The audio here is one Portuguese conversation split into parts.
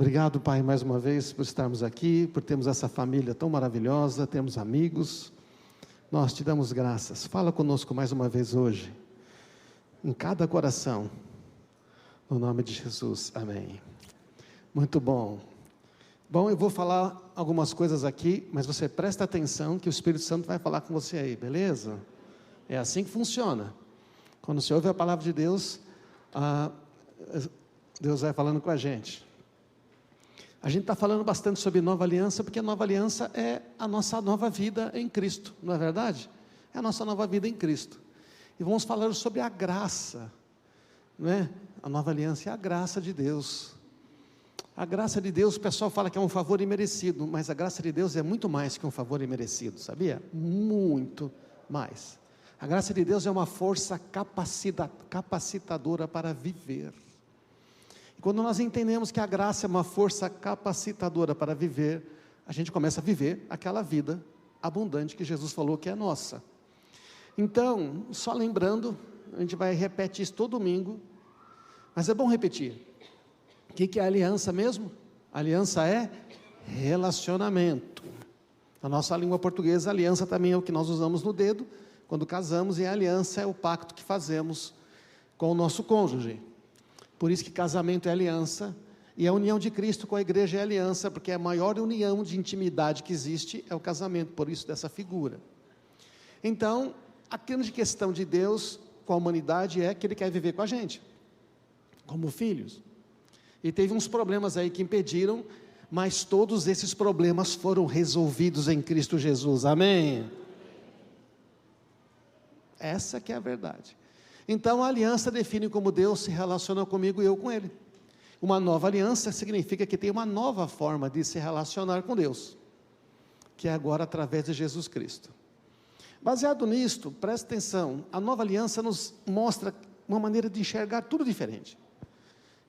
Obrigado, Pai, mais uma vez por estarmos aqui, por termos essa família tão maravilhosa, termos amigos. Nós te damos graças. Fala conosco mais uma vez hoje, em cada coração, no nome de Jesus, amém. Muito bom. Bom, eu vou falar algumas coisas aqui, mas você presta atenção que o Espírito Santo vai falar com você aí, beleza? É assim que funciona. Quando você ouve a palavra de Deus, Deus vai falando com a gente. A gente está falando bastante sobre nova aliança, porque a nova aliança é a nossa nova vida em Cristo, não é verdade? É a nossa nova vida em Cristo. E vamos falar sobre a graça, não é? A nova aliança é a graça de Deus. A graça de Deus, o pessoal fala que é um favor imerecido, mas a graça de Deus é muito mais que um favor imerecido, sabia? Muito mais. A graça de Deus é uma força capacitadora para viver. E quando nós entendemos que a graça é uma força capacitadora para viver, a gente começa a viver aquela vida abundante que Jesus falou que é nossa. Então, só lembrando, a gente vai repetir isso todo domingo, mas é bom repetir. O que é aliança mesmo? Aliança é relacionamento. Na nossa língua portuguesa, aliança também é o que nós usamos no dedo, quando casamos, e a aliança é o pacto que fazemos com o nosso cônjuge. Por isso que casamento é aliança, e a união de Cristo com a igreja é aliança, porque a maior união de intimidade que existe é o casamento, por isso dessa figura. Então, a grande questão de Deus com a humanidade é que Ele quer viver com a gente, como filhos. E teve uns problemas aí que impediram, mas todos esses problemas foram resolvidos em Cristo Jesus, amém? Essa que é a verdade. Então a aliança define como Deus se relaciona comigo e eu com Ele. Uma nova aliança significa que tem uma nova forma de se relacionar com Deus, que é agora através de Jesus Cristo. Baseado nisto, presta atenção, a nova aliança nos mostra uma maneira de enxergar tudo diferente.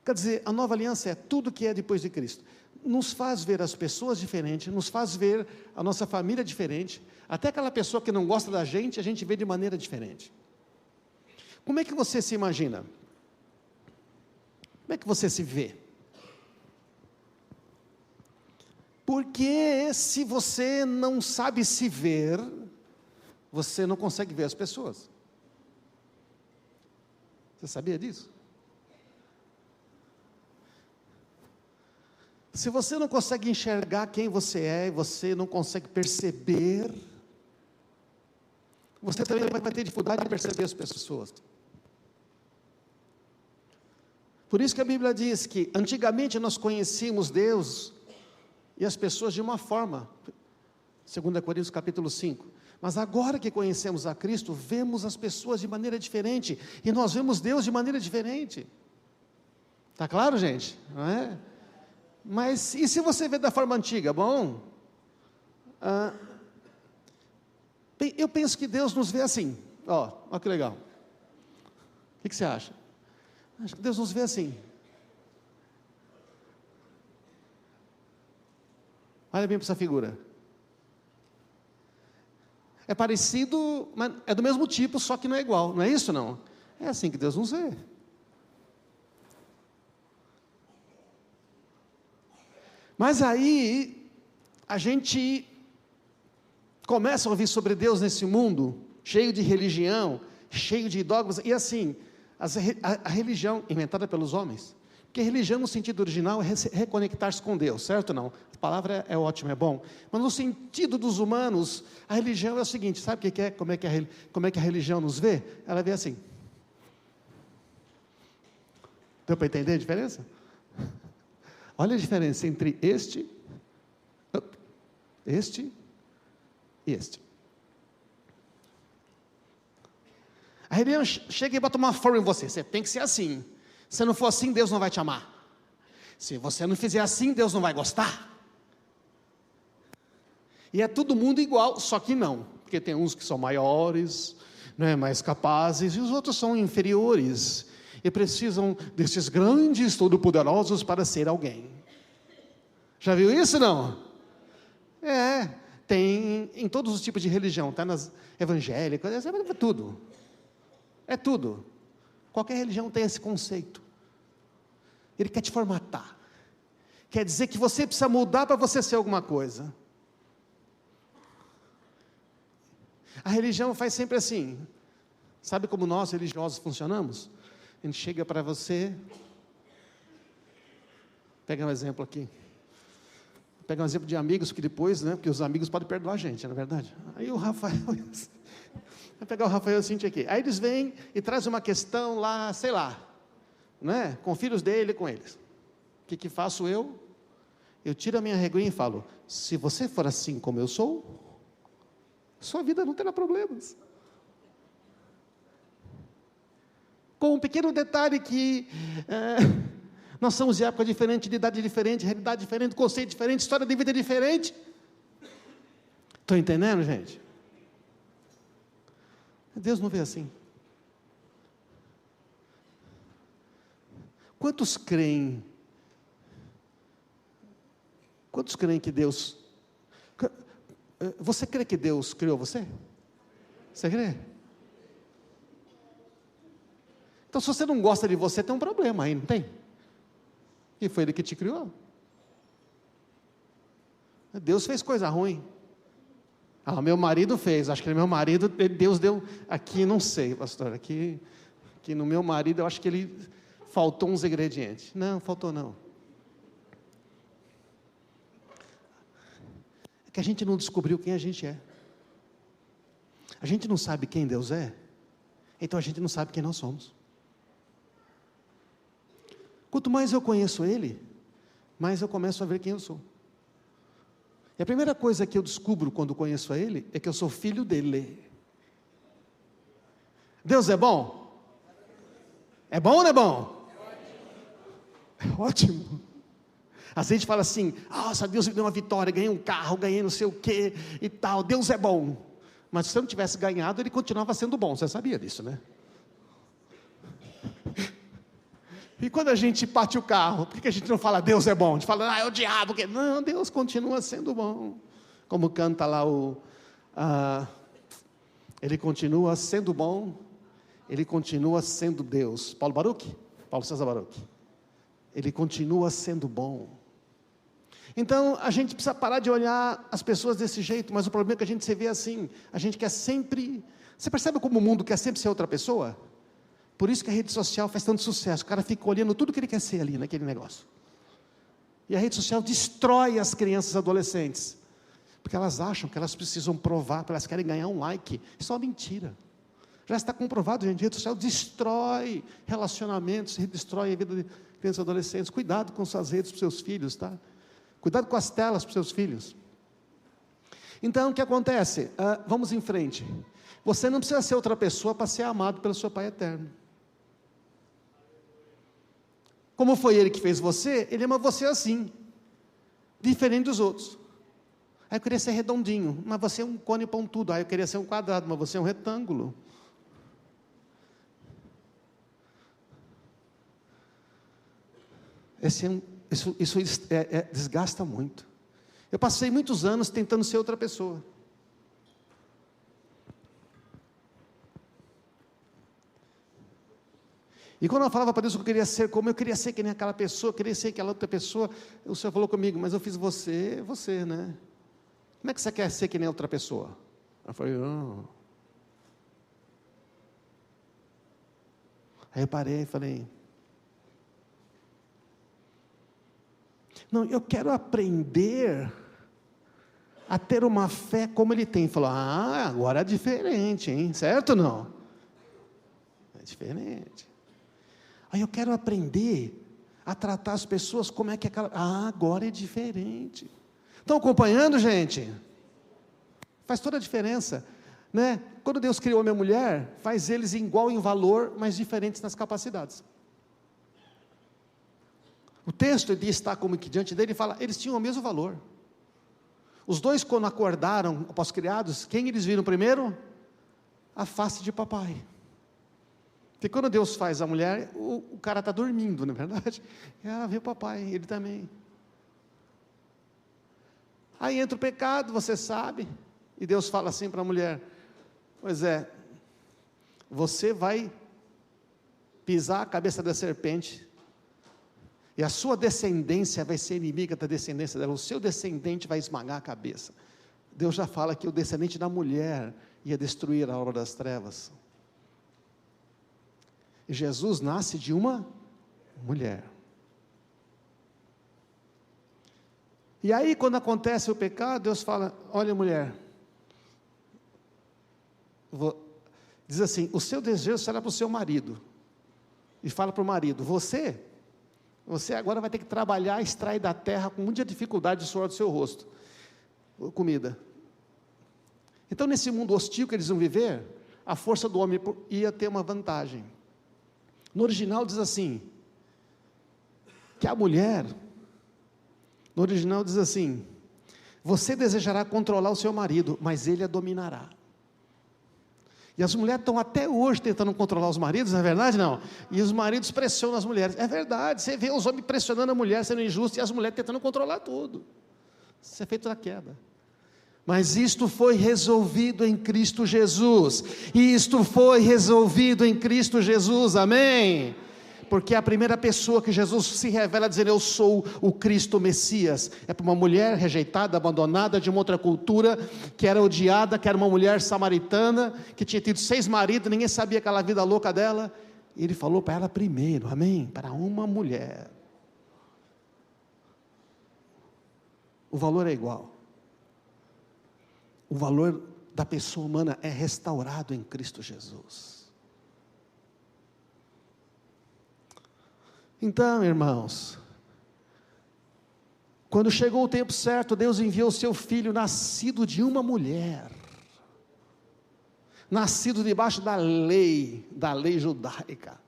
Quer dizer, a nova aliança é tudo que é depois de Cristo. Nos faz ver as pessoas diferentes, nos faz ver a nossa família diferente, até aquela pessoa que não gosta da gente, a gente vê de maneira diferente. Como é que você se imagina? Como é que você se vê? Porque se você não sabe se ver, você não consegue ver as pessoas. Você sabia disso? Se você não consegue enxergar quem você é, e você não consegue perceber, você também vai ter dificuldade de perceber as pessoas. Por isso que a Bíblia diz que antigamente nós conhecíamos Deus e as pessoas de uma forma, 2 Coríntios capítulo 5, mas agora que conhecemos a Cristo, vemos as pessoas de maneira diferente, e nós vemos Deus de maneira diferente. Está claro, gente? Não é? Mas e se você vê da forma antiga? Bom, eu penso que Deus nos vê assim, ó que legal. O que você acha? Acho que Deus nos vê assim. Olha bem para essa figura. É parecido, mas é do mesmo tipo, só que não é igual, não é isso não? É assim que Deus nos vê. Mas aí, a gente começa a ouvir sobre Deus nesse mundo, cheio de religião, cheio de dogmas, e assim, a religião inventada pelos homens, porque religião no sentido original é reconectar-se com Deus, certo ou não? A palavra é ótima, é bom, mas no sentido dos humanos, a religião é o seguinte, sabe o que é? Como é que a religião nos vê? Ela vê assim. Deu para entender a diferença? Olha a diferença entre este e este. A religião chega e bota uma forma em você, você tem que ser assim. Se não for assim, Deus não vai te amar. Se você não fizer assim, Deus não vai gostar. E é todo mundo igual, só que não, porque tem uns que são maiores, mais capazes, e os outros são inferiores, e precisam desses grandes todo-poderosos para ser alguém. Já viu isso, não? Tem em todos os tipos de religião, está nas evangélicas, é tudo. É tudo. Qualquer religião tem esse conceito. Ele quer te formatar, quer dizer que você precisa mudar para você ser alguma coisa. A religião faz sempre assim. Sabe como nós religiosos funcionamos? A gente chega para você, pega um exemplo aqui. Pega um exemplo de amigos, que depois, né, porque os amigos podem perdoar a gente, não é verdade? Aí o Rafael, vai pegar o Rafael e o Cintia aqui. Aí eles vêm e trazem uma questão lá, sei lá, né, com filhos dele, com eles. O que faço eu? Eu tiro a minha reguinha e falo, se você for assim como eu sou, sua vida não terá problemas. Com um pequeno detalhe que nós somos de época diferente, de idade diferente, realidade diferente, conceito diferente, história de vida diferente. Estão entendendo, gente? Deus não vê assim. Quantos creem que Deus... Você crê que Deus criou você? Você crê? Então, se você não gosta de você, tem um problema aí, não tem? E foi Ele que te criou. Deus fez coisa ruim. Meu marido fez, acho que meu marido, Deus deu, aqui não sei, pastor, aqui no meu marido, eu acho que ele faltou uns ingredientes. Não, faltou não. É que a gente não descobriu quem a gente é. A gente não sabe quem Deus é, então a gente não sabe quem nós somos. Quanto mais eu conheço Ele, mais eu começo a ver quem eu sou. E a primeira coisa que eu descubro quando conheço a Ele, é que eu sou filho dEle. Deus é bom? É bom ou não é bom? É ótimo. Às vezes a gente fala assim, nossa, Deus me deu uma vitória, ganhei um carro, ganhei não sei o que e tal, Deus é bom. Mas se eu não tivesse ganhado, Ele continuava sendo bom, você sabia disso, né? E quando a gente bate o carro, por que a gente não fala Deus é bom? A gente fala, é o diabo. Não, Deus continua sendo bom. Como canta lá Ele continua sendo bom, Ele continua sendo Deus. Paulo César Baruch. Ele continua sendo bom. Então, a gente precisa parar de olhar as pessoas desse jeito, mas o problema é que a gente se vê assim, a gente quer sempre... Você percebe como o mundo quer sempre ser outra pessoa? Por isso que a rede social faz tanto sucesso. O cara fica olhando tudo que ele quer ser ali naquele negócio. E a rede social destrói as crianças e adolescentes. Porque elas acham que elas precisam provar, elas querem ganhar um like. Isso é uma mentira. Já está comprovado, gente. A rede social destrói relacionamentos, destrói a vida de crianças e adolescentes. Cuidado com suas redes para os seus filhos, tá? Cuidado com as telas para os seus filhos. Então, o que acontece? Vamos em frente. Você não precisa ser outra pessoa para ser amado pelo seu Pai eterno. Como foi Ele que fez você, Ele ama você assim, diferente dos outros. Aí eu queria ser redondinho, mas você é um cone pontudo. Aí eu queria ser um quadrado, mas você é um retângulo. Isso desgasta muito. Eu passei muitos anos tentando ser outra pessoa. E quando eu falava para Deus que eu queria ser como, eu queria ser que nem aquela pessoa, eu queria ser aquela outra pessoa, o Senhor falou comigo, mas eu fiz você, né? Como é que você quer ser que nem outra pessoa? Eu falei, não. Aí eu parei e falei, não, eu quero aprender a ter uma fé como Ele tem. Falou, agora é diferente, hein? Certo ou não? É diferente. Aí eu quero aprender a tratar as pessoas como é que aquela... agora é diferente. Estão acompanhando, gente? Faz toda a diferença, né? Quando Deus criou minha mulher, faz eles igual em valor, mas diferentes nas capacidades. O texto de estar como que diante dele fala, eles tinham o mesmo valor. Os dois, quando acordaram, após criados, quem eles viram primeiro? A face de papai. Porque quando Deus faz a mulher, o cara está dormindo, não é verdade? Ela vê o papai, ele também. Aí entra o pecado, você sabe, e Deus fala assim para a mulher, pois é, você vai pisar a cabeça da serpente, E a sua descendência vai ser inimiga da descendência dela. O seu descendente vai esmagar a cabeça. Deus já fala que o descendente da mulher ia destruir a obra das trevas. E Jesus nasce de uma mulher. E aí, quando acontece o pecado, Deus fala: olha, mulher, diz assim, o seu desejo será para o seu marido. E fala para o marido: você agora vai ter que trabalhar, extrair da terra com muita dificuldade o suor do seu rosto, comida. Então, nesse mundo hostil que eles vão viver, a força do homem ia ter uma vantagem. No original diz assim, que a mulher, no original diz assim, você desejará controlar o seu marido, mas ele a dominará. E as mulheres estão até hoje tentando controlar os maridos, não é verdade? Não. E os maridos pressionam as mulheres. É verdade, você vê os homens pressionando a mulher, sendo injusto, e as mulheres tentando controlar tudo. Isso é feito da queda. Mas isto foi resolvido em Cristo Jesus. E isto foi resolvido em Cristo Jesus, amém? Porque a primeira pessoa que Jesus se revela dizendo: eu sou o Cristo Messias, é para uma mulher rejeitada, abandonada, de uma outra cultura, que era odiada, que era uma mulher samaritana, que tinha tido 6 maridos, ninguém sabia aquela vida louca dela, e ele falou para ela primeiro, amém? Para uma mulher. O valor é igual. O valor da pessoa humana é restaurado em Cristo Jesus. Então, irmãos, quando chegou o tempo certo, Deus enviou o seu filho, nascido de uma mulher, nascido debaixo da lei judaica,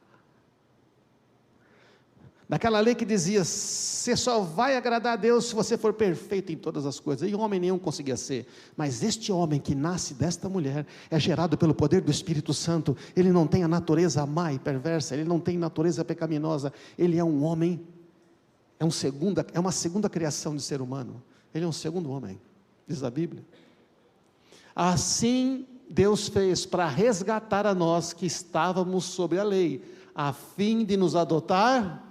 daquela lei que dizia: você só vai agradar a Deus se você for perfeito em todas as coisas, e homem nenhum conseguia ser, mas este homem que nasce desta mulher, é gerado pelo poder do Espírito Santo, ele não tem a natureza má e perversa, ele não tem natureza pecaminosa, ele é um homem, é uma segunda criação de ser humano, ele é um segundo homem, diz a Bíblia. Assim Deus fez para resgatar a nós que estávamos sob a lei, a fim de nos adotar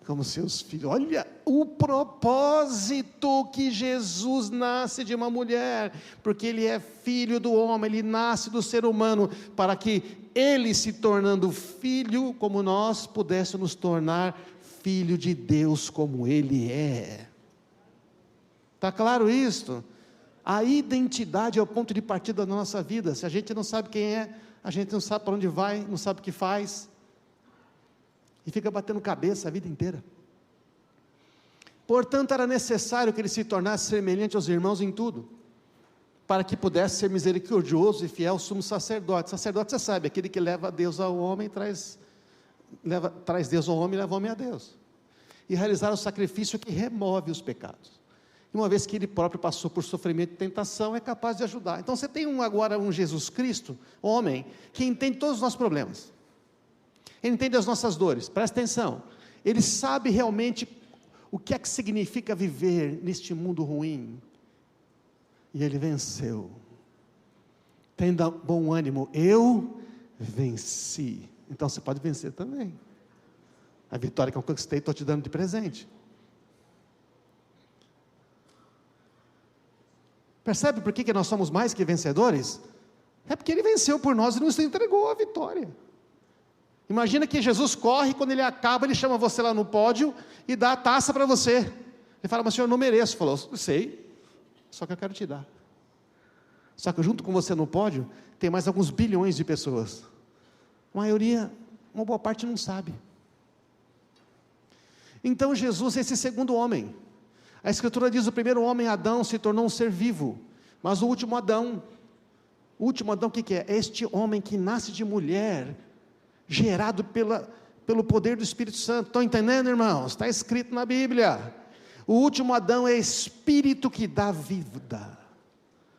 como seus filhos. Olha o propósito, que Jesus nasce de uma mulher, porque ele é filho do homem, ele nasce do ser humano, para que ele, se tornando filho como nós, pudesse nos tornar filho de Deus como ele é. Está claro isto? A identidade é o ponto de partida da nossa vida. Se a gente não sabe quem é, a gente não sabe para onde vai, não sabe o que faz, e fica batendo cabeça a vida inteira. Portanto, era necessário que ele se tornasse semelhante aos irmãos em tudo, para que pudesse ser misericordioso e fiel sumo sacerdote. Sacerdote, você sabe, aquele que leva Deus ao homem, traz Deus ao homem e leva o homem a Deus, e realizar o sacrifício que remove os pecados. E uma vez que ele próprio passou por sofrimento e tentação, é capaz de ajudar. Então você tem agora um Jesus Cristo, homem, que entende todos os nossos problemas, ele entende as nossas dores, presta atenção, ele sabe realmente o que é que significa viver neste mundo ruim, e ele venceu. Tenha bom ânimo, eu venci. Então você pode vencer também. A vitória que eu conquistei, estou te dando de presente. Percebe por que nós somos mais que vencedores? É porque ele venceu por nós e nos entregou a vitória. Imagina que Jesus corre, quando ele acaba, ele chama você lá no pódio e dá a taça para você. Ele fala: mas senhor, eu não mereço. Falou: sei, só que eu quero te dar. Só que junto com você no pódio, tem mais alguns bilhões de pessoas. A maioria, uma boa parte não sabe. Então Jesus é esse segundo homem. A Escritura diz: o primeiro homem, Adão, se tornou um ser vivo, mas o último Adão, o que é? Este homem que nasce de mulher, gerado pelo poder do Espírito Santo. Estão entendendo, irmãos? Está escrito na Bíblia. O último Adão é Espírito que dá vida.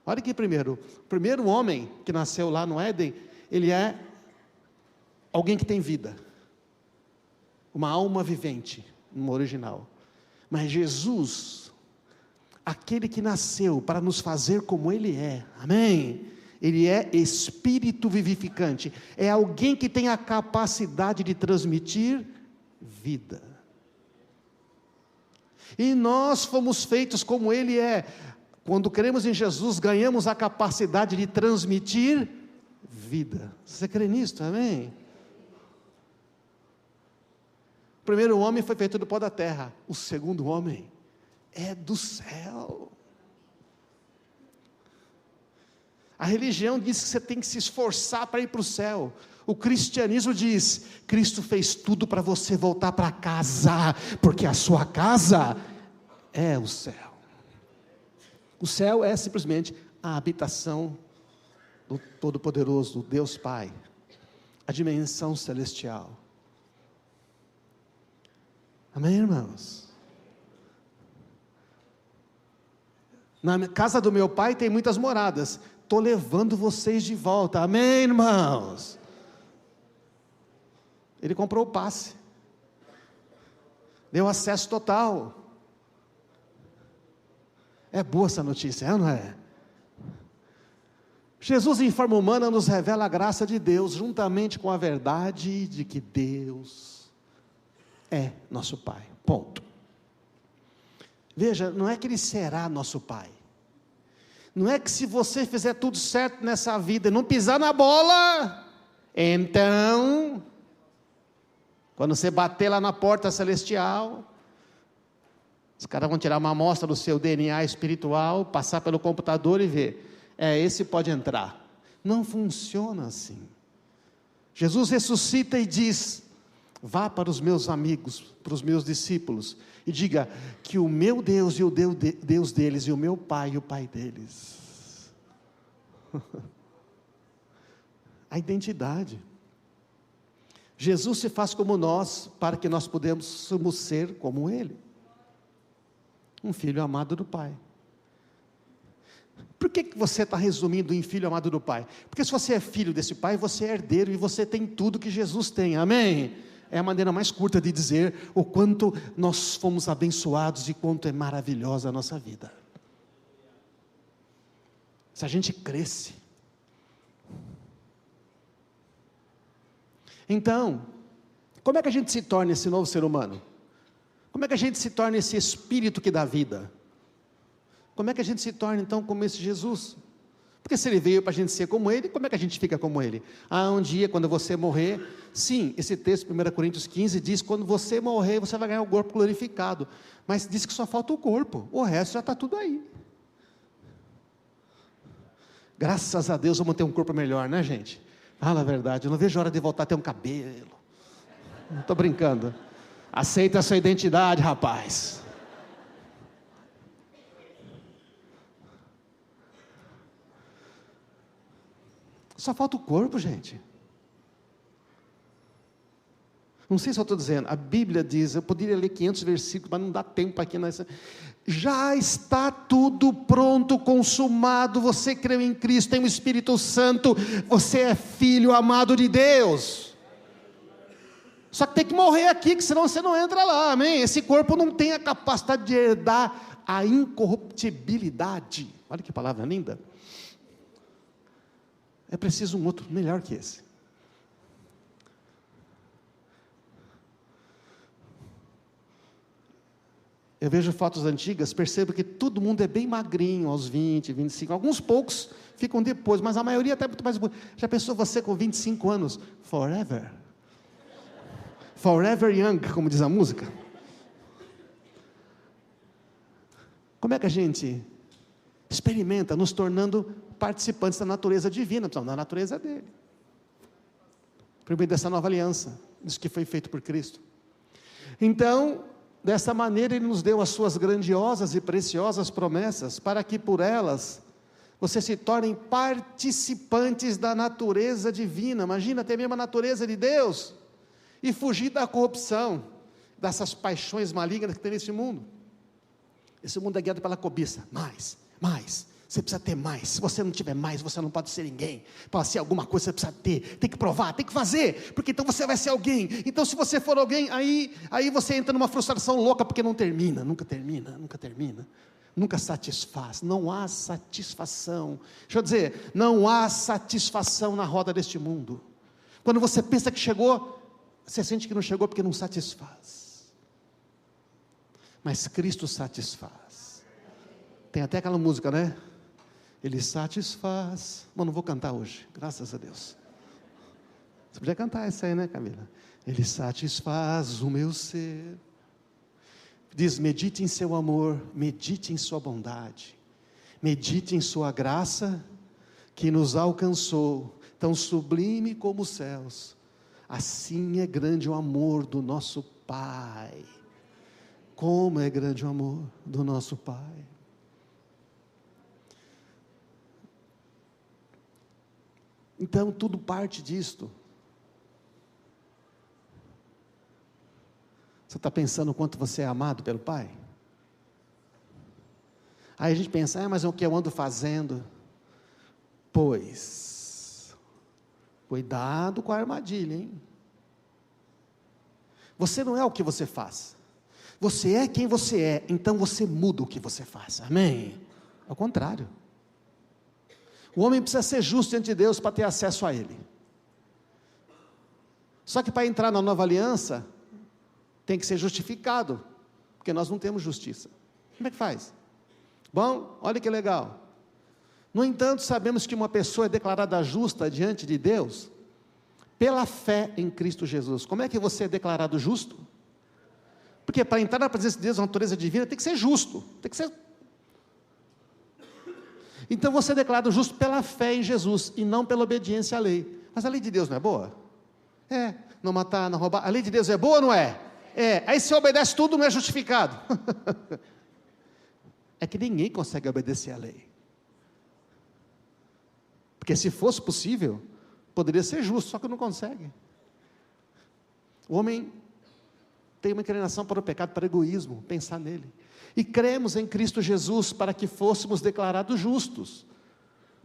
Olha aqui primeiro, o primeiro homem que nasceu lá no Éden, ele é alguém que tem vida, uma alma vivente, no original. Mas Jesus, aquele que nasceu para nos fazer como ele é, amém? Ele é Espírito vivificante, é alguém que tem a capacidade de transmitir vida. E nós fomos feitos como Ele é. Quando cremos em Jesus, ganhamos a capacidade de transmitir vida. Você crê nisso, amém? O primeiro homem foi feito do pó da terra. O segundo homem é do céu. A religião diz que você tem que se esforçar para ir para o céu. O cristianismo diz: Cristo fez tudo para você voltar para casa, porque a sua casa é o céu. O céu é simplesmente a habitação do Todo-Poderoso, do Deus Pai, a dimensão celestial. Amém, irmãos? Na casa do meu pai tem muitas moradas. Estou levando vocês de volta. Amém, irmãos? Ele comprou o passe. Deu acesso total. É boa essa notícia, não é? Jesus em forma humana nos revela a graça de Deus, juntamente com a verdade de que Deus é nosso Pai. Ponto. Veja, não é que Ele será nosso Pai. Não é que se você fizer tudo certo nessa vida e não pisar na bola, então, quando você bater lá na porta celestial, os caras vão tirar uma amostra do seu DNA espiritual, passar pelo computador e ver, esse pode entrar. Não funciona assim. Jesus ressuscita e diz: vá para os meus amigos, para os meus discípulos, e diga que o meu Deus e o Deus deles, e o meu Pai e o Pai deles. A identidade. Jesus se faz como nós, para que nós possamos ser como Ele. Um filho amado do Pai. Por que você está resumindo em filho amado do Pai? Porque se você é filho desse Pai, você é herdeiro, e você tem tudo que Jesus tem, amém? É a maneira mais curta de dizer o quanto nós fomos abençoados e quanto é maravilhosa a nossa vida. Se a gente cresce. Então, como é que a gente se torna esse novo ser humano? Como é que a gente se torna esse Espírito que dá vida? Como é que a gente se torna então como esse Jesus? Porque se Ele veio para a gente ser como Ele, como é que a gente fica como Ele? Um dia quando você morrer, sim, esse texto, 1 Coríntios 15, diz, quando você morrer, você vai ganhar o corpo glorificado, mas diz que só falta o corpo, o resto já está tudo aí. Graças a Deus vamos ter um corpo melhor, né, gente? Fala a verdade, eu não vejo a hora de voltar a ter um cabelo. Não estou brincando. Aceita a sua identidade, rapaz. Só falta o corpo, gente. Não sei se eu estou dizendo, a Bíblia diz, eu poderia ler 500 versículos, mas não dá tempo aqui nessa. Já está tudo pronto, consumado, você creu em Cristo, tem o Espírito Santo, você é filho amado de Deus. Só que tem que morrer aqui, que senão você não entra lá, amém? Esse corpo não tem a capacidade de herdar a incorruptibilidade. Olha que palavra linda. É preciso um outro melhor que esse. Eu vejo fotos antigas, percebo que todo mundo é bem magrinho aos 20, 25, alguns poucos ficam depois, mas a maioria até muito mais bonita. Já pensou você com 25 anos? Forever. Forever young, como diz a música. Como é que a gente experimenta nos tornando participantes da natureza divina, da natureza dele, por meio dessa nova aliança, isso que foi feito por Cristo. Então, dessa maneira Ele nos deu as suas grandiosas e preciosas promessas, para que por elas, você se tornem participantes da natureza divina. Imagina ter a mesma natureza de Deus, e fugir da corrupção, dessas paixões malignas que tem nesse mundo. Esse mundo é guiado pela cobiça, mais, você precisa ter mais, se você não tiver mais, você não pode ser ninguém, para ser alguma coisa você precisa ter, tem que provar, tem que fazer, porque então você vai ser alguém, então se você for alguém, aí você entra numa frustração louca, porque nunca termina, nunca satisfaz, não há satisfação, deixa eu dizer, não há satisfação na roda deste mundo, quando você pensa que chegou, você sente que não chegou porque não satisfaz. mas Cristo satisfaz. Tem até aquela música, né? Ele satisfaz. Bom, não vou cantar hoje, graças a Deus. Você podia cantar essa aí, né, Camila? Ele satisfaz o meu ser. Diz, medite em seu amor, medite em sua bondade, medite em sua graça, que nos alcançou, tão sublime como os céus. Assim é grande o amor do nosso Pai. Como é grande o amor do nosso Pai. Então, tudo parte disto. Você está pensando o quanto você é amado pelo Pai? Aí a gente pensa, mas o que eu ando fazendo? Pois, cuidado com a armadilha, hein? Você não é o que você faz. Você é quem você é, então você muda o que você faz, amém? Ao contrário. O homem precisa ser justo diante de Deus para ter acesso a Ele. Só que para entrar na nova aliança, tem que ser justificado, porque nós não temos justiça. Como é que faz? Bom, olha que legal. No entanto, sabemos que uma pessoa é declarada justa diante de Deus, pela fé em Cristo Jesus. Como é que você é declarado justo? Porque para entrar na presença de Deus, na natureza divina, tem que ser justo, tem que ser... Então você é declarado justo pela fé em Jesus, e não pela obediência à lei. Mas a lei de Deus não é boa? É, não matar, não roubar, a lei de Deus é boa ou não é? É, aí se obedece tudo, não é justificado. É que ninguém consegue obedecer à lei. Porque se fosse possível, poderia ser justo, só que não consegue. O homem tem uma inclinação para o pecado, para o egoísmo, pensar nele. E cremos em Cristo Jesus para que fôssemos declarados justos.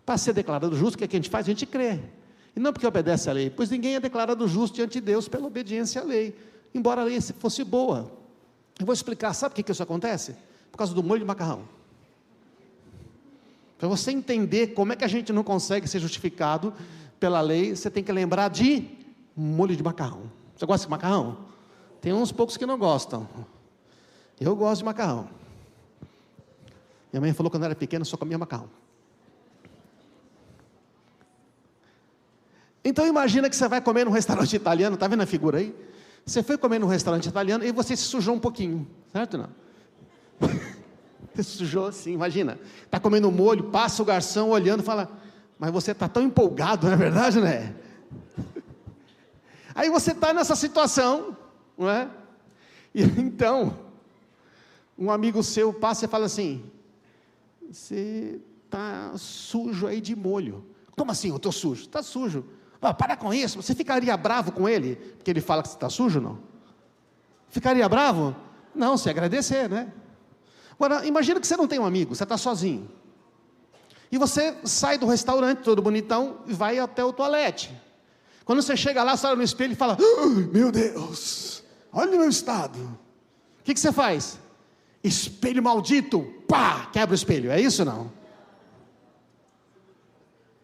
Para ser declarado justo, o que a gente faz? A gente crê. E não porque obedece à lei, pois ninguém é declarado justo diante de Deus pela obediência à lei, embora a lei fosse boa. Eu vou explicar, sabe por que isso acontece? Por causa do molho de macarrão. Para você entender como é que a gente não consegue ser justificado pela lei, você tem que lembrar de molho de macarrão. Você gosta de macarrão? Tem uns poucos que não gostam. Eu gosto de macarrão. Minha mãe falou que quando eu era pequeno só comia macarrão. Então imagina que você vai comer num restaurante italiano, está vendo a figura aí? Você foi comer num restaurante italiano e você se sujou um pouquinho, certo ou não? Você se sujou assim, imagina. Está comendo molho, passa o garçom olhando e fala, mas você está tão empolgado, não é verdade, né? Aí você está nessa situação, não é? E então, um amigo seu passa e fala assim, você está sujo aí de molho. Como assim eu estou sujo? Está sujo. Ah, para com isso, você ficaria bravo com ele, porque ele fala que você está sujo, não? Ficaria bravo? Não, se agradecer, né? Agora, imagina que você não tem um amigo, você está sozinho. E você sai do restaurante, todo bonitão, e vai até o toalete. Quando você chega lá, você olha no espelho e fala, meu Deus, olha o meu estado. O que você faz? Espelho maldito, pá, quebra o espelho, é isso ou não?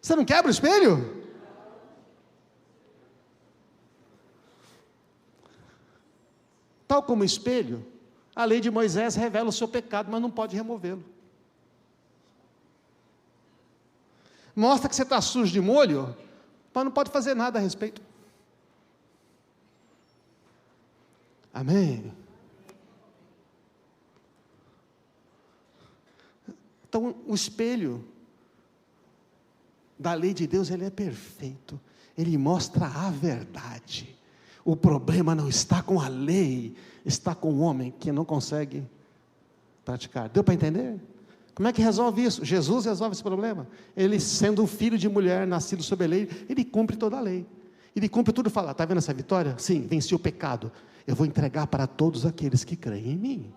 Você não quebra o espelho? Tal como o espelho, a lei de Moisés revela o seu pecado, mas não pode removê-lo. Mostra que você está sujo de molho, mas não pode fazer nada a respeito. Amém? Então, o espelho da lei de Deus, ele é perfeito. Ele mostra a verdade. O problema não está com a lei, está com o homem que não consegue praticar. Deu para entender? Como é que resolve isso? Jesus resolve esse problema. Ele, sendo um filho de mulher, nascido sob a lei, ele cumpre toda a lei. Ele cumpre tudo e fala, está vendo essa vitória? Sim, venci o pecado. Eu vou entregar para todos aqueles que creem em mim.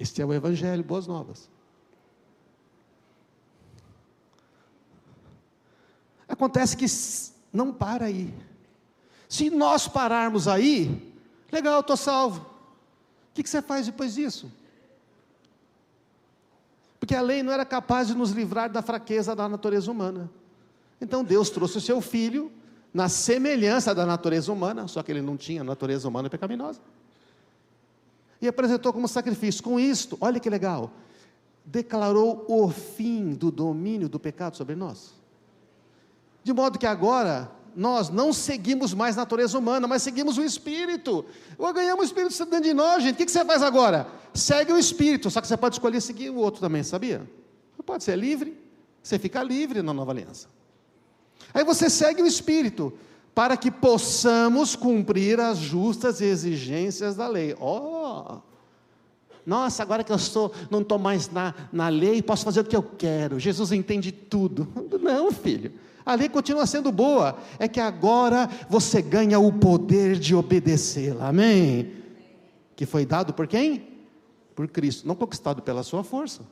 Este é o Evangelho, boas novas. Acontece que não para aí. Se nós pararmos aí, legal, estou salvo. O que você faz depois disso? Porque a lei não era capaz de nos livrar da fraqueza da natureza humana. Então Deus trouxe o seu Filho, na semelhança da natureza humana, só que ele não tinha natureza humana pecaminosa. e apresentou como sacrifício. Com isto, olha que legal, declarou o fim do domínio do pecado sobre nós. De modo que agora, nós não seguimos mais a natureza humana, mas seguimos o Espírito. Ganhamos o Espírito Santo dentro de nós, gente. O que você faz agora? Segue o Espírito, só que você pode escolher seguir o outro também, sabia? Você pode ser livre, você fica livre na nova aliança. Aí você segue o Espírito, para que possamos cumprir as justas exigências da lei. Nossa, agora que não estou mais na lei, posso fazer o que eu quero. Jesus entende tudo. Não, filho. A lei continua sendo boa, é que agora você ganha o poder de obedecê-la, amém? Que foi dado por quem? Por Cristo, não conquistado pela sua força.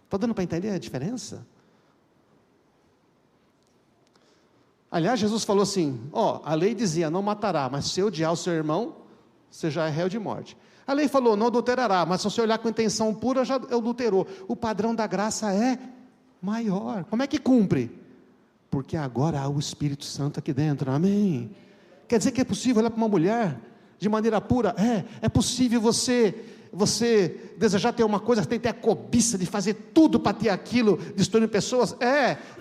Está dando para entender a diferença? Aliás, Jesus falou assim, a lei dizia, não matará, mas se odiar o seu irmão, você já é réu de morte. A lei falou, não adulterará, mas se você olhar com intenção pura, já adulterou. O padrão da graça é maior. Como é que cumpre? Porque agora há o Espírito Santo aqui dentro, amém? Quer dizer que é possível olhar para uma mulher de maneira pura? É possível você desejar ter uma coisa, tem que ter a cobiça de fazer tudo para ter aquilo, destruindo pessoas?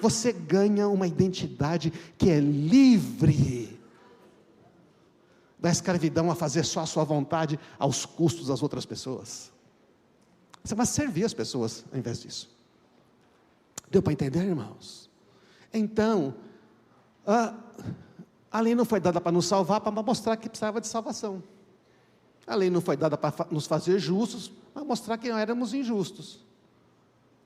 Você ganha uma identidade que é livre da escravidão a fazer só a sua vontade aos custos das outras pessoas. Você vai servir as pessoas ao invés disso. Deu para entender, irmãos? Então, a lei não foi dada para nos salvar, para mostrar que precisava de salvação. A lei não foi dada para nos fazer justos, para mostrar que não éramos injustos.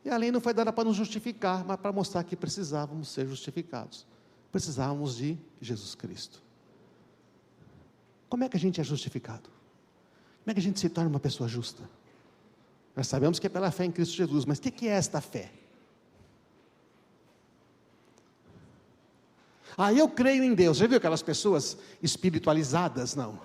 E a lei não foi dada para nos justificar, mas para mostrar que precisávamos ser justificados. Precisávamos de Jesus Cristo. Como é que a gente é justificado? Como é que a gente se torna uma pessoa justa? Nós sabemos que é pela fé em Cristo Jesus, mas o que é esta fé? Eu creio em Deus. Já viu aquelas pessoas espiritualizadas? Não.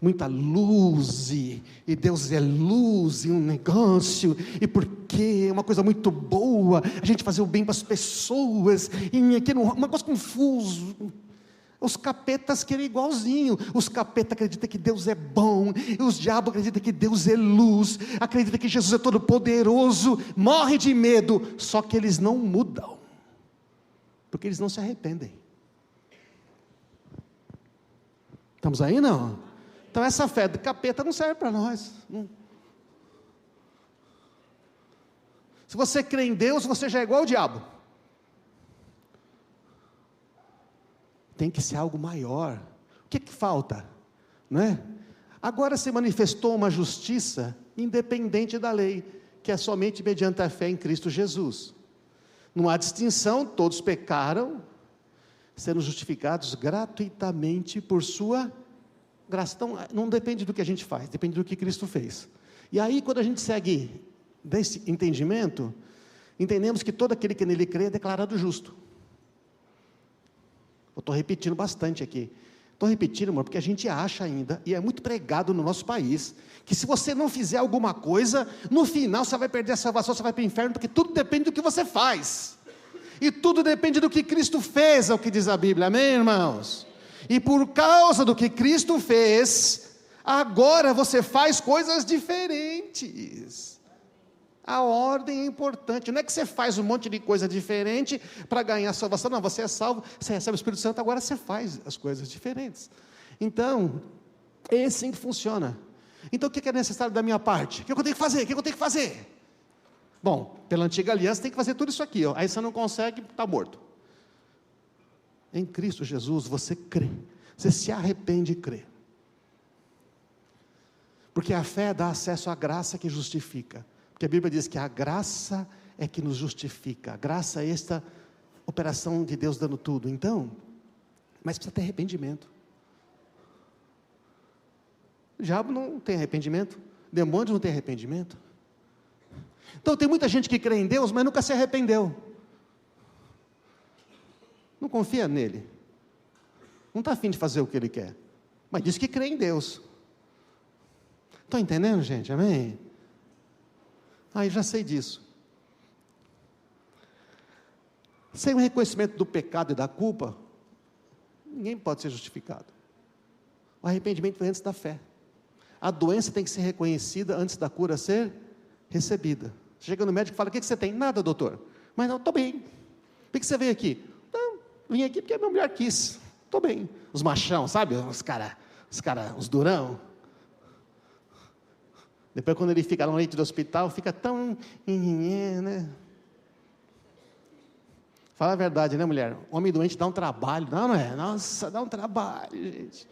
Muita luz, e Deus é luz, e um negócio, e porque é uma coisa muito boa, a gente fazer o bem para as pessoas, e aquilo, um negócio confuso. Os capetas querem igualzinho. Os capetas acreditam que Deus é bom, e os diabos acreditam que Deus é luz, acreditam que Jesus é todo poderoso, morre de medo, só que eles não mudam, porque eles não se arrependem. Estamos aí, não? Então essa fé do capeta não serve para nós. Se você crê em Deus, você já é igual ao diabo. Tem que ser algo maior. O que falta? Não é? Agora se manifestou uma justiça independente da lei, que é somente mediante a fé em Cristo Jesus. Não há distinção, todos pecaram, sendo justificados gratuitamente por sua graça. Então, não depende do que a gente faz, depende do que Cristo fez. E aí, quando a gente segue desse entendimento, entendemos que todo aquele que nele crê é declarado justo. Eu estou repetindo bastante aqui. Estou repetindo, irmão, porque a gente acha ainda, e é muito pregado no nosso país, que se você não fizer alguma coisa, no final você vai perder a salvação, você vai para o inferno, porque tudo depende do que você faz. E tudo depende do que Cristo fez, é o que diz a Bíblia, amém, irmãos? E por causa do que Cristo fez, agora você faz coisas diferentes. A ordem é importante, não é que você faz um monte de coisa diferente para ganhar salvação, não, você é salvo, você recebe o Espírito Santo, agora você faz as coisas diferentes. Então, é assim que funciona. Então o que é necessário da minha parte? O que eu tenho que fazer? O que eu tenho que fazer? Bom, pela antiga aliança tem que fazer tudo isso aqui, aí você não consegue, está morto. Em Cristo Jesus você crê, você se arrepende e crê. Porque a fé dá acesso à graça que justifica. Porque a Bíblia diz que a graça é que nos justifica. A graça é esta operação de Deus dando tudo. Então, mas precisa ter arrependimento. O diabo não tem arrependimento. Demônio não tem arrependimento. Então tem muita gente que crê em Deus, mas nunca se arrependeu. Não confia nele. Não está afim de fazer o que ele quer. Mas diz que crê em Deus. Estão entendendo, gente? Amém? Eu já sei disso. Sem o reconhecimento do pecado e da culpa, ninguém pode ser justificado. O arrependimento vem antes da fé. A doença tem que ser reconhecida antes da cura ser recebida. Chega no médico e fala: o que você tem? Nada, doutor. Mas não, estou bem. Por que você veio aqui? Não, vim aqui porque a minha mulher quis. Estou bem. Os machão, sabe? Os durão. Depois, quando ele fica no leito do hospital, fica tão... né? Fala a verdade, né, mulher? Homem doente dá um trabalho. Não é? Nossa, dá um trabalho, gente.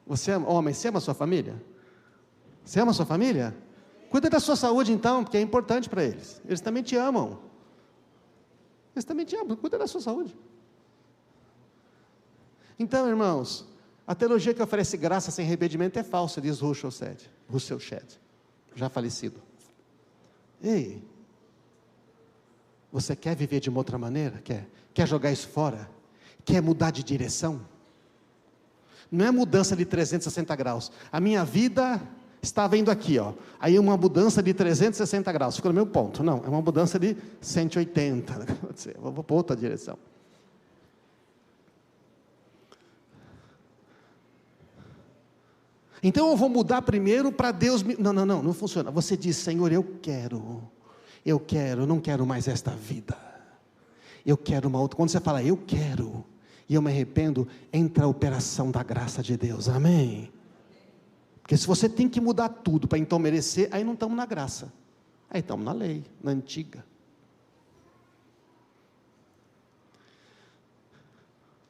Você ama, homem, você ama a sua família? Você ama a sua família? Cuida da sua saúde então, porque é importante para eles. Eles também te amam. Eles também te amam, cuida da sua saúde. Então, irmãos, a teologia que oferece graça sem arrependimento é falsa, diz Russell Shedd, já falecido. Ei, você quer viver de uma outra maneira? Quer jogar isso fora? Quer mudar de direção? Não é mudança de 360 graus. A minha vida estava indo aqui, ó. Aí uma mudança de 360 graus. Ficou no meu ponto. Não, é uma mudança de 180. Vou para outra direção. Então eu vou mudar primeiro para Deus me... Não funciona. Você diz: Senhor, eu não quero mais esta vida. Eu quero uma outra. Quando você fala eu quero, e eu me arrependo, entra a operação da graça de Deus, amém? Porque se você tem que mudar tudo para então merecer, aí não estamos na graça, aí estamos na lei, na antiga.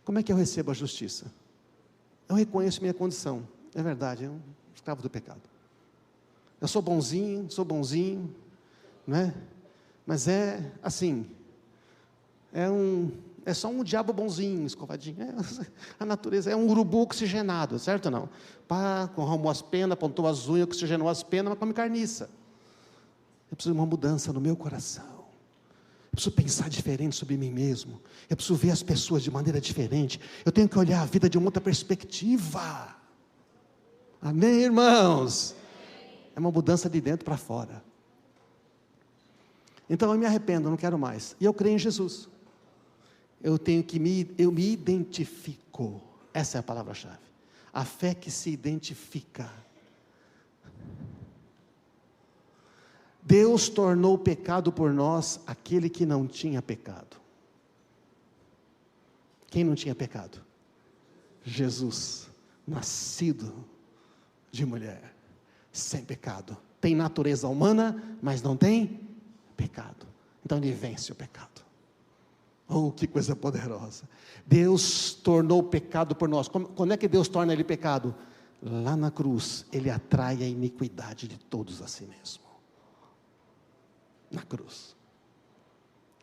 Como é que eu recebo a justiça? Eu reconheço minha condição, é verdade, eu sou escravo do pecado. Eu sou bonzinho, não é? Mas é assim, é só um diabo bonzinho, escovadinho. A natureza é um urubu oxigenado, certo ou não? Pá, arrumou as penas, apontou as unhas, oxigenou as penas, mas come carniça. Eu preciso de uma mudança no meu coração. Eu preciso pensar diferente sobre mim mesmo. Eu preciso ver as pessoas de maneira diferente. Eu tenho que olhar a vida de uma outra perspectiva. Amém, irmãos? É uma mudança de dentro para fora. Então eu me arrependo, eu não quero mais. E eu creio em Jesus. Eu me identifico. Essa é a palavra-chave. A fé que se identifica. Deus tornou pecado por nós aquele que não tinha pecado. Quem não tinha pecado? Jesus, nascido de mulher, sem pecado. Tem natureza humana, mas não tem pecado. Então ele vence o pecado. Oh, que coisa poderosa. Deus tornou o pecado por nós. Quando é que Deus torna ele pecado? Lá na cruz, ele atrai a iniquidade de todos a si mesmo. Na cruz.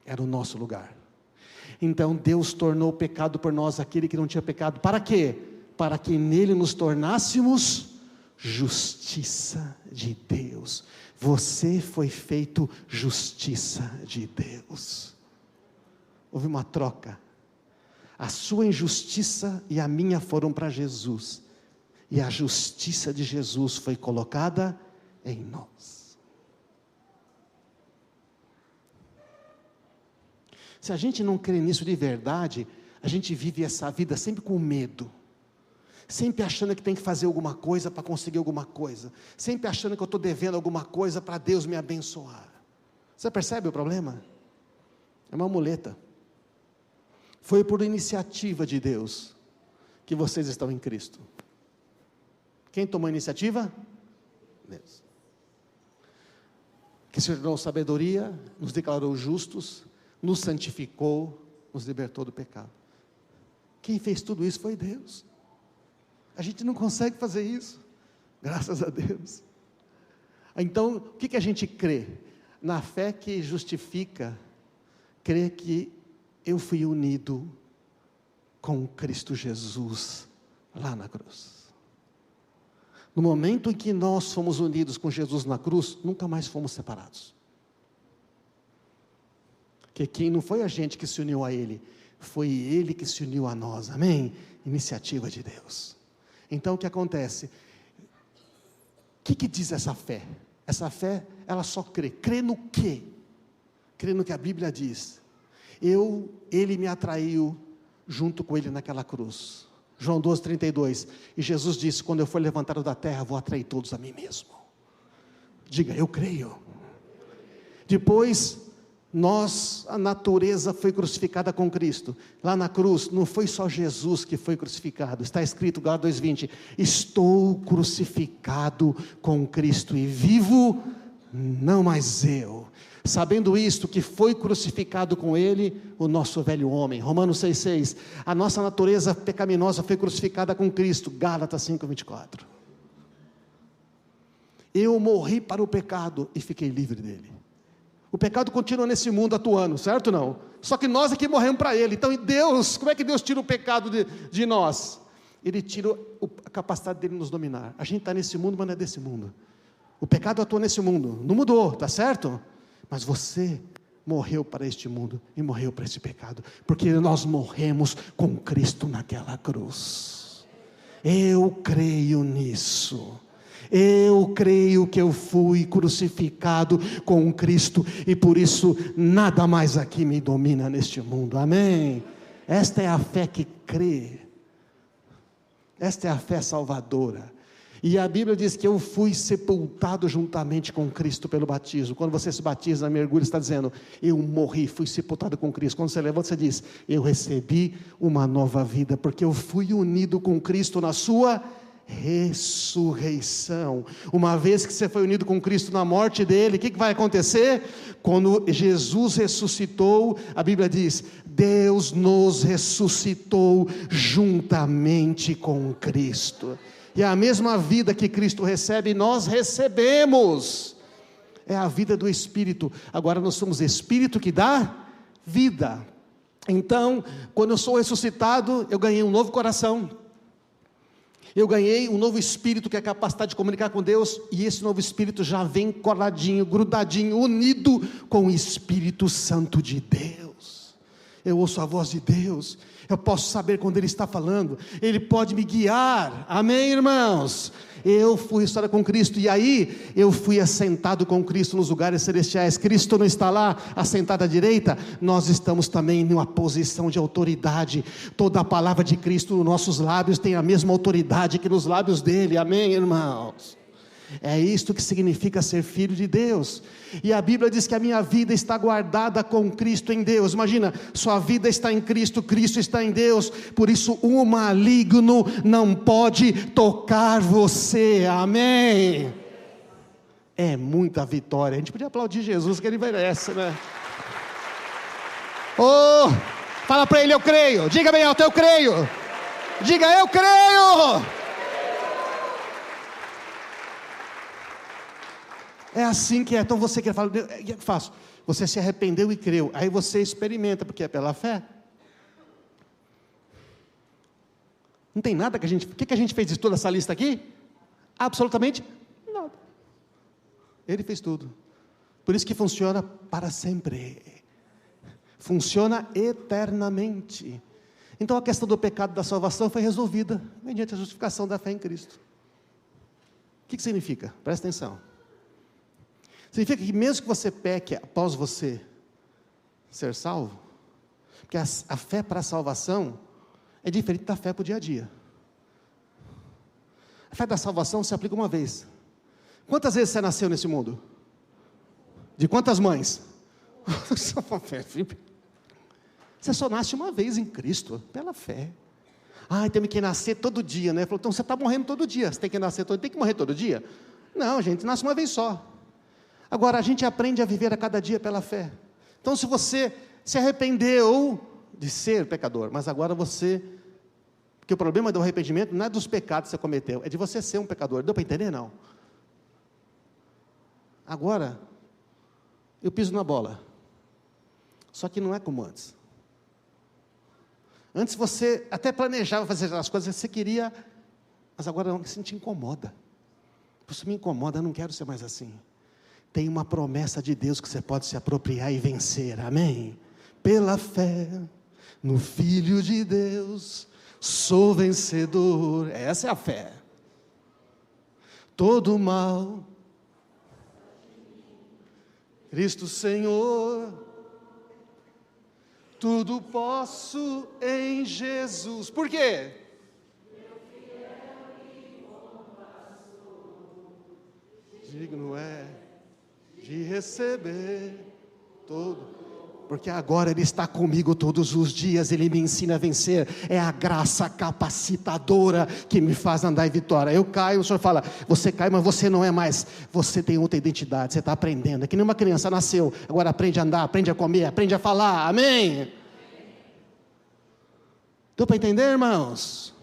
Era o nosso lugar. Então Deus tornou o pecado por nós aquele que não tinha pecado. Para quê? Para que nele nos tornássemos justiça de Deus. Você foi feito justiça de Deus. Houve uma troca. A sua injustiça e a minha foram para Jesus. E a justiça de Jesus foi colocada em nós. Se a gente não crê nisso de verdade, a gente vive essa vida sempre com medo. Sempre achando que tem que fazer alguma coisa para conseguir alguma coisa. Sempre achando que eu estou devendo alguma coisa para Deus me abençoar. Você percebe o problema? É uma muleta. Foi por iniciativa de Deus que vocês estão em Cristo. Quem tomou a iniciativa? Deus. Que se tornou sabedoria, nos declarou justos, nos santificou, nos libertou do pecado. Quem fez tudo isso foi Deus. A gente não consegue fazer isso, graças a Deus. Então, o que a gente crê? Na fé que justifica, crê que eu fui unido com Cristo Jesus lá na cruz. No momento em que nós fomos unidos com Jesus na cruz, nunca mais fomos separados. Porque quem não foi a gente que se uniu a Ele, foi Ele que se uniu a nós, amém? Iniciativa de Deus. Então o que acontece? O que diz essa fé? Essa fé, ela só crê. Crê no quê? Crê no que a Bíblia diz. Ele me atraiu junto com ele naquela cruz. João 12:32, e Jesus disse: quando eu for levantado da terra, vou atrair todos a mim mesmo. Diga, eu creio. Depois, a natureza foi crucificada com Cristo. Lá na cruz, não foi só Jesus que foi crucificado. Está escrito, Gálatas 2:20, estou crucificado com Cristo e vivo, não mais eu. Sabendo isto, que foi crucificado com ele o nosso velho homem. Romanos 6,6, a nossa natureza pecaminosa foi crucificada com Cristo. Gálatas 5,24. Eu morri para o pecado e fiquei livre dele. O pecado continua nesse mundo atuando, certo ou não? Só que nós aqui morremos para ele. Então, Deus, como é que Deus tira o pecado de nós? Ele tira a capacidade dele nos dominar. A gente está nesse mundo, mas não é desse mundo. O pecado atua nesse mundo, não mudou, tá certo? Mas você morreu para este mundo e morreu para esse pecado, porque nós morremos com Cristo naquela cruz. Eu creio nisso. Eu creio que eu fui crucificado com Cristo e por isso nada mais aqui me domina neste mundo. Amém? Esta é a fé que crê. Esta é a fé salvadora. E a Bíblia diz que eu fui sepultado juntamente com Cristo pelo batismo. Quando você se batiza, mergulho, está dizendo, eu morri, fui sepultado com Cristo. Quando você levanta, você diz, eu recebi uma nova vida, porque eu fui unido com Cristo na sua ressurreição. Uma vez que você foi unido com Cristo na morte dele, o que vai acontecer? Quando Jesus ressuscitou, a Bíblia diz, Deus nos ressuscitou juntamente com Cristo. E a mesma vida que Cristo recebe, nós recebemos. É a vida do Espírito. Agora nós somos Espírito que dá vida. Então, quando eu sou ressuscitado, eu ganhei um novo coração. Eu ganhei um novo Espírito, que é a capacidade de comunicar com Deus. E esse novo Espírito já vem coladinho, grudadinho, unido com o Espírito Santo de Deus. Eu ouço a voz de Deus. Eu posso saber quando Ele está falando. Ele pode me guiar. Amém, irmãos? Eu fui história com Cristo. E aí, eu fui assentado com Cristo nos lugares celestiais. Cristo não está lá, assentado à direita. Nós estamos também em uma posição de autoridade. Toda a palavra de Cristo nos nossos lábios tem a mesma autoridade que nos lábios dele. Amém, irmãos? É isto que significa ser filho de Deus. E a Bíblia diz que a minha vida está guardada com Cristo em Deus. Imagina, sua vida está em Cristo, Cristo está em Deus. Por isso o maligno não pode tocar você. Amém? É muita vitória. A gente podia aplaudir Jesus, que ele merece, né? Oh, fala para ele, eu creio. Diga bem alto, eu creio. Diga, eu creio. É assim que é. Então você quer falar, o que eu faço? Você se arrependeu e creu. Aí você experimenta, porque é pela fé. Não tem nada que a gente... O que a gente fez de toda essa lista aqui? Absolutamente nada. Ele fez tudo. Por isso que funciona para sempre. Funciona eternamente. Então a questão do pecado da salvação foi resolvida mediante a justificação da fé em Cristo. O que significa? Presta atenção. Significa que mesmo que você peque após você ser salvo, porque a fé para a salvação é diferente da fé para o dia a dia. A fé da salvação se aplica uma vez. Quantas vezes você nasceu nesse mundo? De quantas mães? Você só nasce uma vez em Cristo, pela fé. Temos que nascer todo dia, né? Falou, então você está morrendo todo dia, você tem que nascer todo dia, tem que morrer todo dia? Não, gente, nasce uma vez só. Agora, a gente aprende a viver a cada dia pela fé. Então, se você se arrependeu de ser pecador, mas agora você... Porque o problema do arrependimento não é dos pecados que você cometeu, é de você ser um pecador. Deu para entender? Não. Agora, eu piso na bola. Só que não é como antes. Antes você até planejava fazer as coisas que você queria, mas agora isso te incomoda. Isso me incomoda, eu não quero ser mais assim. Tem uma promessa de Deus que você pode se apropriar e vencer, amém? Pela fé, no Filho de Deus, sou vencedor. Essa é a fé. Todo mal, Cristo Senhor, Tudo posso em Jesus. Por quê? Digno é de receber todo. Porque agora Ele está comigo todos os dias, Ele me ensina a vencer. É a graça capacitadora que me faz andar em vitória. Eu caio, o Senhor fala, você cai, mas você não é mais. Você tem outra identidade, você está aprendendo. É que nem uma criança nasceu, agora aprende a andar, aprende a comer, aprende a falar. Amém? Deu para entender, irmãos?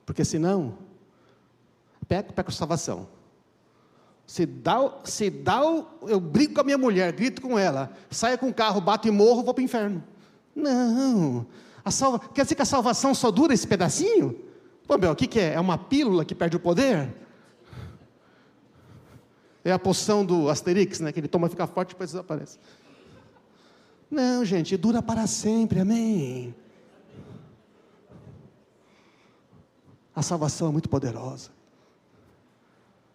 Porque senão, peca com salvação. Eu brigo com a minha mulher, grito com ela, saio com o carro, bato e morro, vou para o inferno. Não, quer dizer que a salvação só dura esse pedacinho? Pô, meu, o que é? É uma pílula que perde o poder? É a poção do Asterix, né? Que ele toma, fica forte e depois desaparece. Não, gente, dura para sempre, amém? A salvação é muito poderosa.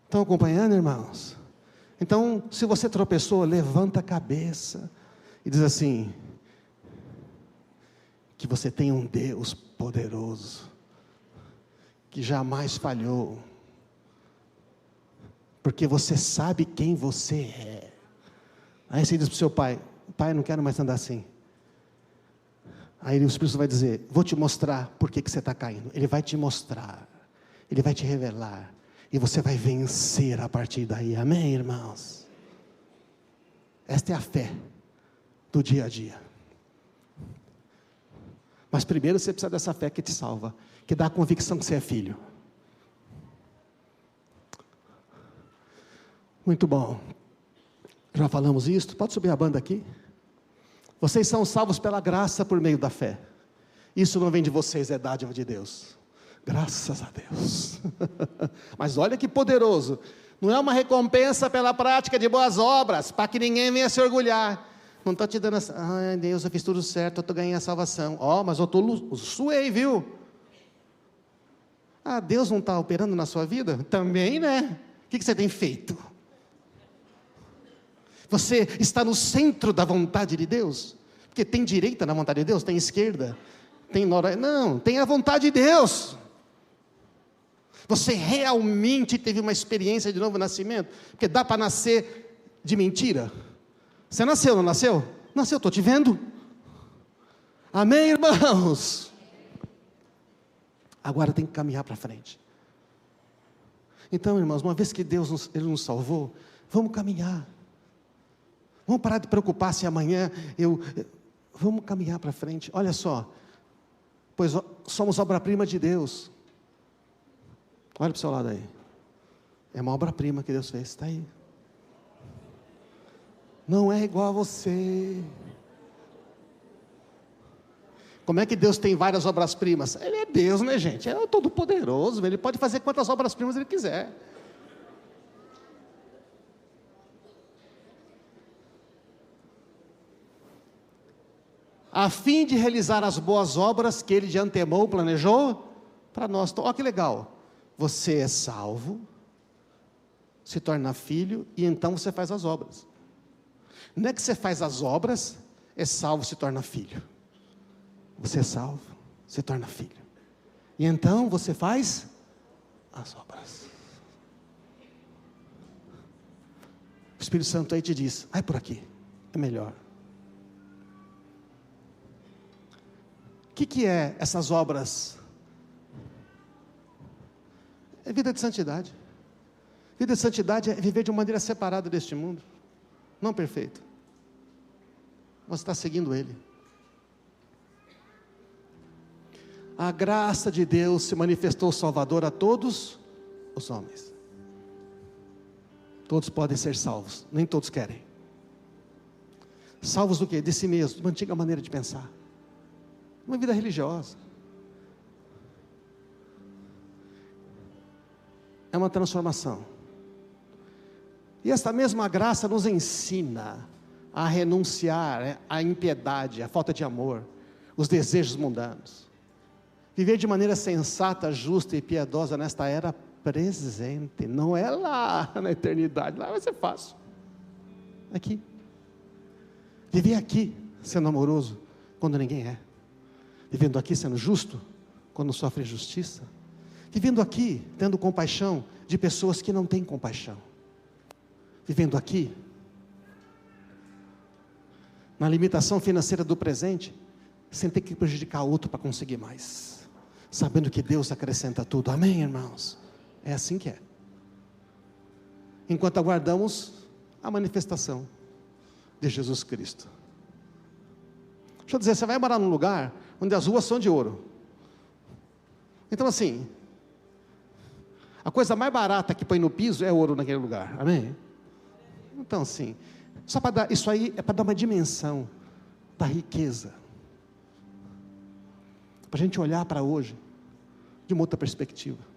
Estão acompanhando, irmãos? Então, se você tropeçou, levanta a cabeça e diz assim, que você tem um Deus poderoso, que jamais falhou, porque você sabe quem você é. Aí você diz para o seu pai, pai, não quero mais andar assim. Aí o Espírito vai dizer, vou te mostrar por que você está caindo. Ele vai te mostrar, Ele vai te revelar, e você vai vencer a partir daí, amém, irmãos? Esta é a fé do dia a dia. Mas primeiro você precisa dessa fé que te salva, que dá a convicção que você é filho. Muito bom. Já falamos isso, pode subir a banda aqui. Vocês são salvos pela graça por meio da fé. Isso não vem de vocês, é dádiva de Deus. Graças a Deus. Mas olha que poderoso. Não é uma recompensa pela prática de boas obras, para que ninguém venha se orgulhar. Não estou te dando, ai Deus, eu fiz tudo certo, eu estou ganhando a salvação. Mas eu suei, viu? Deus não está operando na sua vida? Também, né? O que você tem feito? Você está no centro da vontade de Deus? Porque tem direita na vontade de Deus, tem esquerda, tem noroeste. Não, tem a vontade de Deus. Você realmente teve uma experiência de novo nascimento? Porque dá para nascer de mentira? Você nasceu, não nasceu? Nasceu, estou te vendo. Amém, irmãos? Agora tem que caminhar para frente. Então, irmãos, uma vez que Deus Ele nos salvou, vamos caminhar. Vamos parar de preocupar se amanhã vamos caminhar para frente. Olha só, pois somos obra-prima de Deus. Olha para o seu lado aí. É uma obra-prima que Deus fez, está aí. Não é igual a você. Como é que Deus tem várias obras-primas? Ele é Deus, né, gente? É todo poderoso, Ele pode fazer quantas obras-primas Ele quiser. A fim de realizar as boas obras que Ele de antemão planejou para nós. Olha que legal. Você é salvo, se torna filho, e então você faz as obras. Não é que você faz as obras, é salvo, se torna filho. Você é salvo, se torna filho. E então você faz as obras. O Espírito Santo aí te diz, vai por aqui, é melhor. O que é essas obras? É vida de santidade. Vida de santidade é viver de uma maneira separada deste mundo. Não perfeito. Você está seguindo Ele. A graça de Deus se manifestou salvador a todos os homens. Todos podem ser salvos, nem todos querem. Salvos do quê? De si mesmo, de uma antiga maneira de pensar. Uma vida religiosa. É uma transformação. E esta mesma graça nos ensina a renunciar à impiedade, à falta de amor, os desejos mundanos. Viver de maneira sensata, justa e piedosa nesta era presente. Não é lá na eternidade, lá vai ser fácil. Aqui. Viver aqui sendo amoroso quando ninguém é. Vivendo aqui sendo justo quando sofre injustiça. Vivendo aqui tendo compaixão de pessoas que não têm compaixão. Vivendo aqui na limitação financeira do presente, sem ter que prejudicar outro para conseguir mais. Sabendo que Deus acrescenta tudo. Amém, irmãos? É assim que é. Enquanto aguardamos a manifestação de Jesus Cristo. Deixa eu dizer, você vai morar num lugar onde as ruas são de ouro. Então assim, a coisa mais barata que põe no piso é ouro naquele lugar. Amém? Então assim, só para dar, isso aí é para dar uma dimensão da riqueza. Para a gente olhar para hoje de uma outra perspectiva.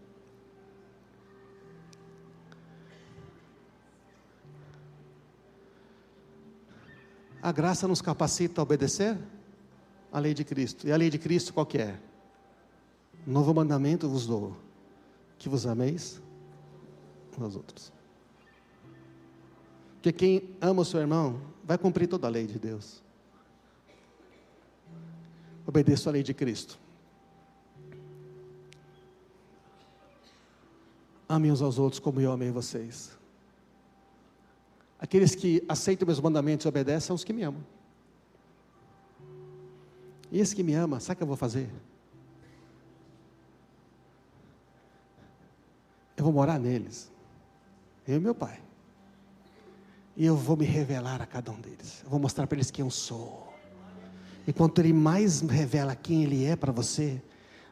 A graça nos capacita a obedecer a lei de Cristo. E a lei de Cristo qual que é? Novo mandamento vos dou, que vos ameis uns aos outros. Porque quem ama o seu irmão vai cumprir toda a lei de Deus. Obedeço a lei de Cristo. Amem uns aos outros como eu amei vocês. Aqueles que aceitam meus mandamentos e obedecem são os que me amam. E esse que me ama, sabe o que eu vou fazer? Eu vou morar neles. Eu e meu Pai. E eu vou me revelar a cada um deles. Eu vou mostrar para eles quem eu sou. E quanto Ele mais revela quem Ele é para você,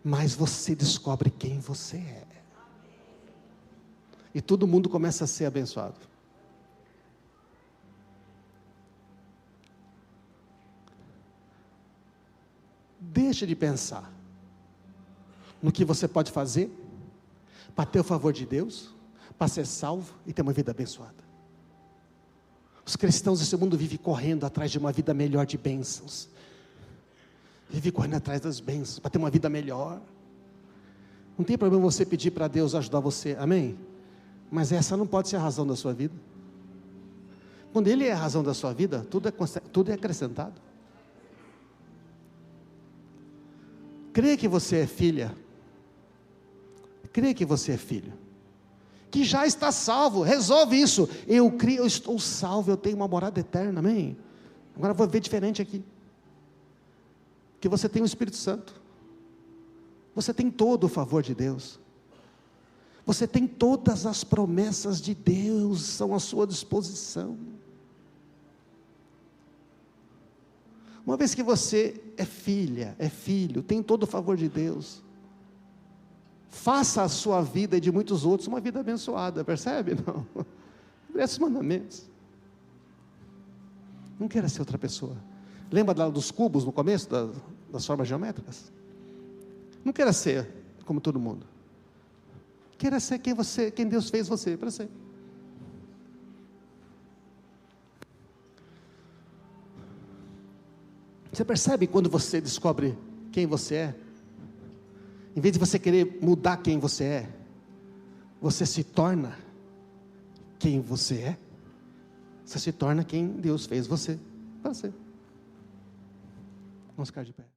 mais você descobre quem você é. E todo mundo começa a ser abençoado. Deixa de pensar no que você pode fazer para ter o favor de Deus, para ser salvo e ter uma vida abençoada. Os cristãos desse mundo vivem correndo atrás de uma vida melhor de bênçãos. Vivem correndo atrás das bênçãos para ter uma vida melhor. Não tem problema você pedir para Deus ajudar você, amém? Mas essa não pode ser a razão da sua vida. Quando Ele é a razão da sua vida, tudo é acrescentado. Crê que você é filha. Crê que você é filho. Que já está salvo. Resolve isso. Eu creio, eu estou salvo. Eu tenho uma morada eterna. Amém? Agora eu vou ver diferente aqui. Que você tem o Espírito Santo. Você tem todo o favor de Deus. Você tem todas as promessas de Deus. São à sua disposição. Uma vez que você é filha, é filho, tem todo o favor de Deus, faça a sua vida e de muitos outros uma vida abençoada, percebe? Não, esses mandamentos. Não queira ser outra pessoa. Lembra dos cubos no começo, das formas geométricas? Não queira ser como todo mundo. Queira ser quem Deus fez você para ser. Você percebe quando você descobre quem você é? Em vez de você querer mudar quem você é, você se torna quem você é. Você se torna quem Deus fez você para ser. Vamos ficar de pé.